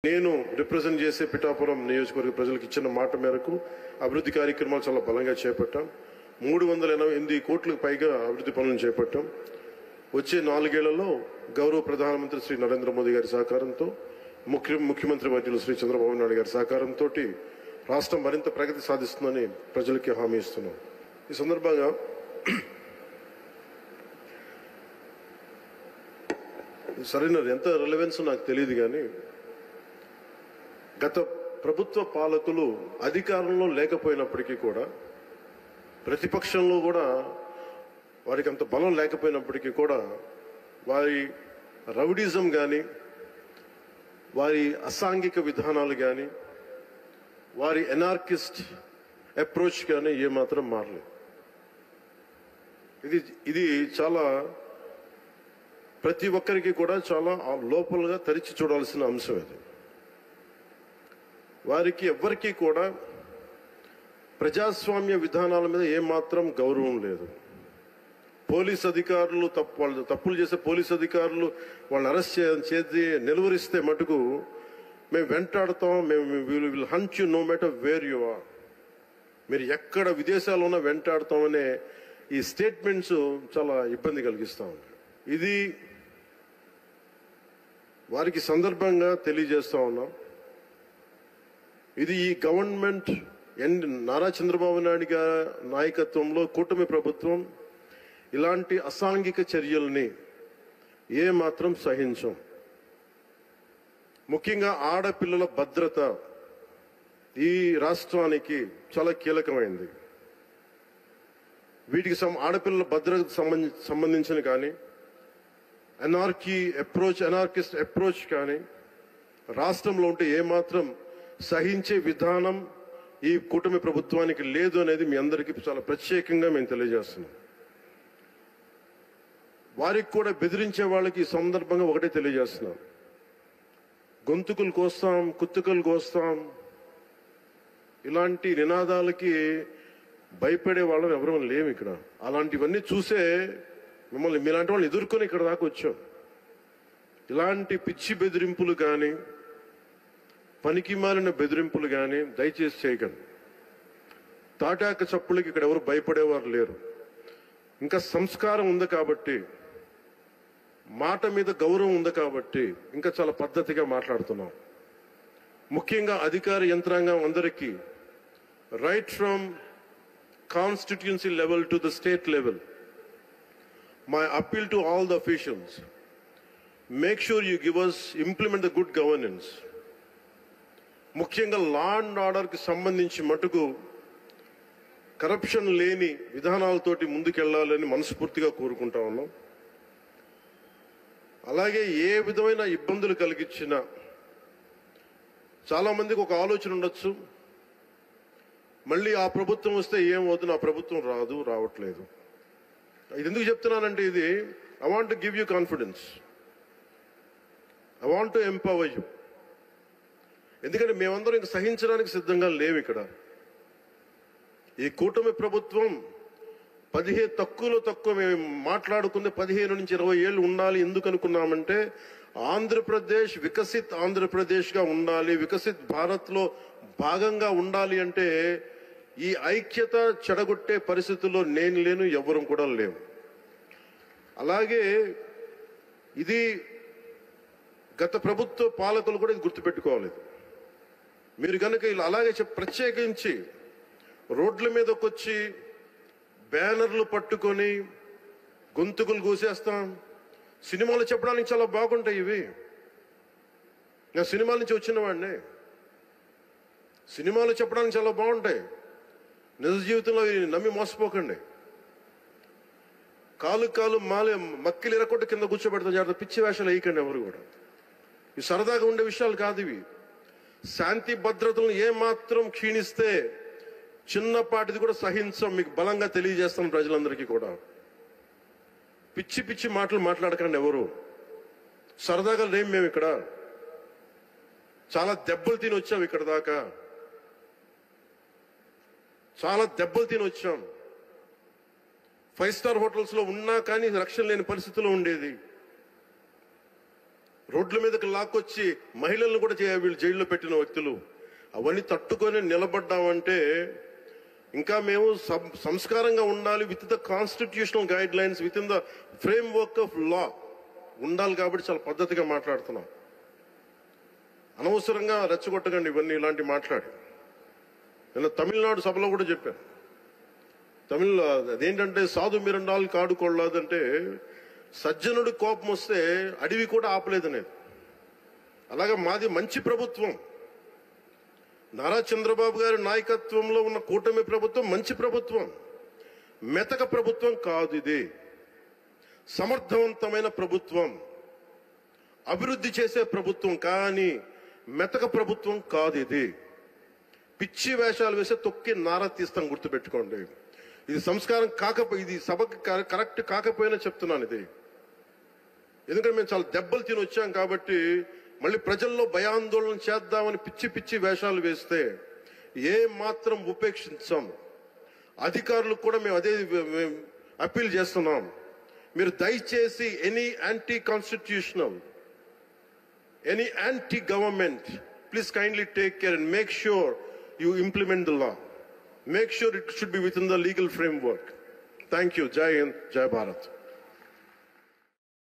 నేను రిప్రజెంట్ చేసే పిఠాపురం నియోజకవర్గ ప్రజలకు ఇచ్చిన మాట మేరకు అభివృద్ధి కార్యక్రమాలు చాలా బలంగా చేపట్టాం. 388 కోట్లకు పైగా అభివృద్ధి పనులను చేపట్టాం. వచ్చే 4 ఏళ్లలో గౌరవ ప్రధానమంత్రి శ్రీ నరేంద్ర మోదీ గారి సహకారంతో ముఖ్యమంత్రి వర్యులు శ్రీ చంద్రబాబు నాయుడు గారి సహకారంతో రాష్ట్రం మరింత ప్రగతి సాధిస్తుందని ప్రజలకి హామీ ఇస్తున్నాం. ఈ సందర్భంగా సరైన ఎంత రిలవెన్స్ నాకు తెలియదు, కానీ గత ప్రభుత్వ పాలకులు అధికారంలో లేకపోయినప్పటికీ కూడా, ప్రతిపక్షంలో కూడా వారికి అంత బలం లేకపోయినప్పటికీ కూడా, వారి రౌడీజం కానీ, వారి అసాంఘిక విధానాలు కానీ, వారి ఎనార్కిస్ట్ అప్రోచ్ కానీ ఏమాత్రం మారలేదు. ఇది చాలా ప్రతి ఒక్కరికి కూడా చాలా లోపలగా తెరిచి చూడాల్సిన అంశం. ఇది వారికి ఎవ్వరికీ కూడా ప్రజాస్వామ్య విధానాల మీద ఏమాత్రం గౌరవం లేదు. పోలీస్ అధికారులు వాళ్ళు తప్పులు చేసే పోలీస్ అధికారులు వాళ్ళని అరెస్ట్ చేసి నిలువరిస్తే మటుకు మేము వెంటాడతాం, మేము will hunt you no matter where you are, మీరు ఎక్కడ విదేశాల్లో ఉన్నా వెంటాడతామనే ఈ స్టేట్మెంట్స్ చాలా ఇబ్బంది కలిగిస్తా ఉన్నాయి. ఇది వారికి సందర్భంగా తెలియజేస్తా ఉన్నాం. ఇది ఈ గవర్నమెంట్ నారా చంద్రబాబు నాయుడు గారి నాయకత్వంలో కూటమి ప్రభుత్వం ఇలాంటి అసాంఘిక చర్యల్ని ఏమాత్రం సహించం. ముఖ్యంగా ఆడపిల్లల భద్రత ఈ రాష్ట్రానికి చాలా కీలకమైంది. వీటికి ఆడపిల్లల భద్రతకు సంబంధించిన కానీ, ఎనార్కిస్ట్ అప్రోచ్ కానీ రాష్ట్రంలో ఉంటే ఏమాత్రం సహించే విధానం ఈ కూటమి ప్రభుత్వానికి లేదు అనేది మీ అందరికీ చాలా ప్రత్యేకంగా మేము తెలియజేస్తున్నాం. వారికి కూడా బెదిరించే వాళ్ళకి ఈ సందర్భంగా ఒకటే తెలియజేస్తున్నాం, గొంతుకులు కోస్తాం, కుత్తుకలు కోస్తాం, ఇలాంటి నినాదాలకి భయపడే వాళ్ళని ఎవరూ లేము ఇక్కడ. అలాంటివన్నీ చూసే మిమ్మల్ని మీలాంటి వాళ్ళు ఎదుర్కొని ఇక్కడ దాకా వచ్చాం. ఇలాంటి పిచ్చి బెదిరింపులు కానీ, పనికి మాలిన బెదిరింపులు కానీ దయచేసి చేయకండి. తాటాక చప్పులకి ఇక్కడ ఎవరు భయపడేవారు లేరు. ఇంకా సంస్కారం ఉంది కాబట్టి, మాట మీద గౌరవం ఉంది కాబట్టి ఇంకా చాలా పద్ధతిగా మాట్లాడుతున్నాం. ముఖ్యంగా అధికార యంత్రాంగం అందరికీ, right from constituency level to the state level, my appeal to all the officials, make sure you implement the good governance. ముఖ్యంగా లా అండ్ ఆర్డర్కి సంబంధించి మటుకు కరప్షన్ లేని విధానాలతోటి ముందుకెళ్లాలని మనస్ఫూర్తిగా కోరుకుంటా ఉన్నాం. అలాగే ఏ విధమైన ఇబ్బందులు కలిగించినా, చాలా మందికి ఒక ఆలోచన ఉండొచ్చు, మళ్ళీ ఆ ప్రభుత్వం వస్తే ఏమవుతుంది, ఆ ప్రభుత్వం రావట్లేదు. ఇది ఎందుకు చెప్తున్నానంటే, ఇది I want to give you confidence, I want to empower you. ఎందుకంటే మేమందరం ఇంక సహించడానికి సిద్ధంగా లేవు. ఇక్కడ ఈ కూటమి ప్రభుత్వం తక్కువ మేము మాట్లాడుకుంది 15 నుంచి 20 ఏళ్ళు ఉండాలి. ఎందుకు అనుకున్నామంటే, ఆంధ్రప్రదేశ్ వికసిత్ ఆంధ్రప్రదేశ్గా ఉండాలి, వికసిత్ భారత్లో భాగంగా ఉండాలి. అంటే ఈ ఐక్యత చెడగొట్టే పరిస్థితుల్లో నేను లేను, ఎవరు కూడా లేవు. అలాగే ఇది గత ప్రభుత్వ పాలకులు కూడా ఇది గుర్తుపెట్టుకోవాలి. మీరు కనుక ఇలా అలాగే ప్రత్యేకించి రోడ్ల మీదకి వచ్చి బ్యానర్లు పట్టుకొని గొంతుకులు కూసేస్తాం, సినిమాలు చెప్పడానికి చాలా బాగుంటాయి ఇవి. నా సినిమాల నుంచి వచ్చిన వాడిని, సినిమాలు చెప్పడానికి చాలా బాగుంటాయి. నిజ జీవితంలో నమ్మి మోసపోకండి. కాలు మక్కిలు ఎరకొట్టు కింద కూర్చోబెడతాం. జాగ్రత్త, పిచ్చి వేషాలు వేయకండి ఎవరు కూడా. ఇవి సరదాగా ఉండే విషయాలు కాదు. ఇవి శాంతి భద్రతలను ఏమాత్రం క్షీణిస్తే చిన్నపాటిది కూడా సహించం. మీకు బలంగా తెలియజేస్తాం ప్రజలందరికీ కూడా. పిచ్చి పిచ్చి మాటలు మాట్లాడకండి ఎవరు. సరదాగా లేం మేము ఇక్కడ. చాలా దెబ్బలు తిని వచ్చాం ఇక్కడ దాకా, చాలా దెబ్బలు తిని వచ్చాం. 5 స్టార్ హోటల్స్ లో ఉన్నా కానీ రక్షణ లేని పరిస్థితిలో ఉండేది. రోడ్ల మీదకి లాక్కొచ్చి మహిళలను కూడా వీళ్ళు జైల్లో పెట్టిన వ్యక్తులు. అవన్నీ తట్టుకొని నిలబడ్డామంటే ఇంకా మేము సంస్కారంగా ఉండాలి. With the constitutional guide lines, with in the frame work of law ఉండాలి. కాబట్టి చాలా పద్ధతిగా మాట్లాడుతున్నాం. అనవసరంగా రెచ్చగొట్టకండి ఇవన్నీ ఇలాంటి మాట్లాడి. నేను తమిళనాడు సభలో కూడా చెప్పాను. అదేంటంటే సాధు మిరండాలు కాడు కొడలాదంటే సజ్జనుడి కోపం వస్తే అడవి కూడా ఆపలేదనేది. అలాగే మాది మంచి ప్రభుత్వం. నారా చంద్రబాబు గారి నాయకత్వంలో ఉన్న కూటమి ప్రభుత్వం మంచి ప్రభుత్వం, మెతక ప్రభుత్వం కాదు. ఇది సమర్థవంతమైన ప్రభుత్వం, అభివృద్ధి చేసే ప్రభుత్వం, కానీ మెతక ప్రభుత్వం కాదు. ఇది పిచ్చి వేషాలు వేసే తొక్కి నారా తీస్తాం, గుర్తుపెట్టుకోండి. ఇది సంస్కారం కాకపోయి, ఇది సభకు కరెక్ట్ కాకపోయినా చెప్తున్నాను ఇది. ఎందుకంటే మేము చాలా దెబ్బలు తిని వచ్చాం కాబట్టి మళ్ళీ ప్రజల్లో భయాందోళన చేద్దామని పిచ్చి పిచ్చి వేషాలు వేస్తే ఏ మాత్రం ఉపేక్షించాం. అధికారులకు కూడా మేము అదే అప్పీల్ చేస్తున్నాం. మీరు దయచేసి any anti constitutional, any anti government, please kindly take care and make sure you implement the law. Make sure it should be within the legal framework. Thank you. Jai Hind, Jai Bharat.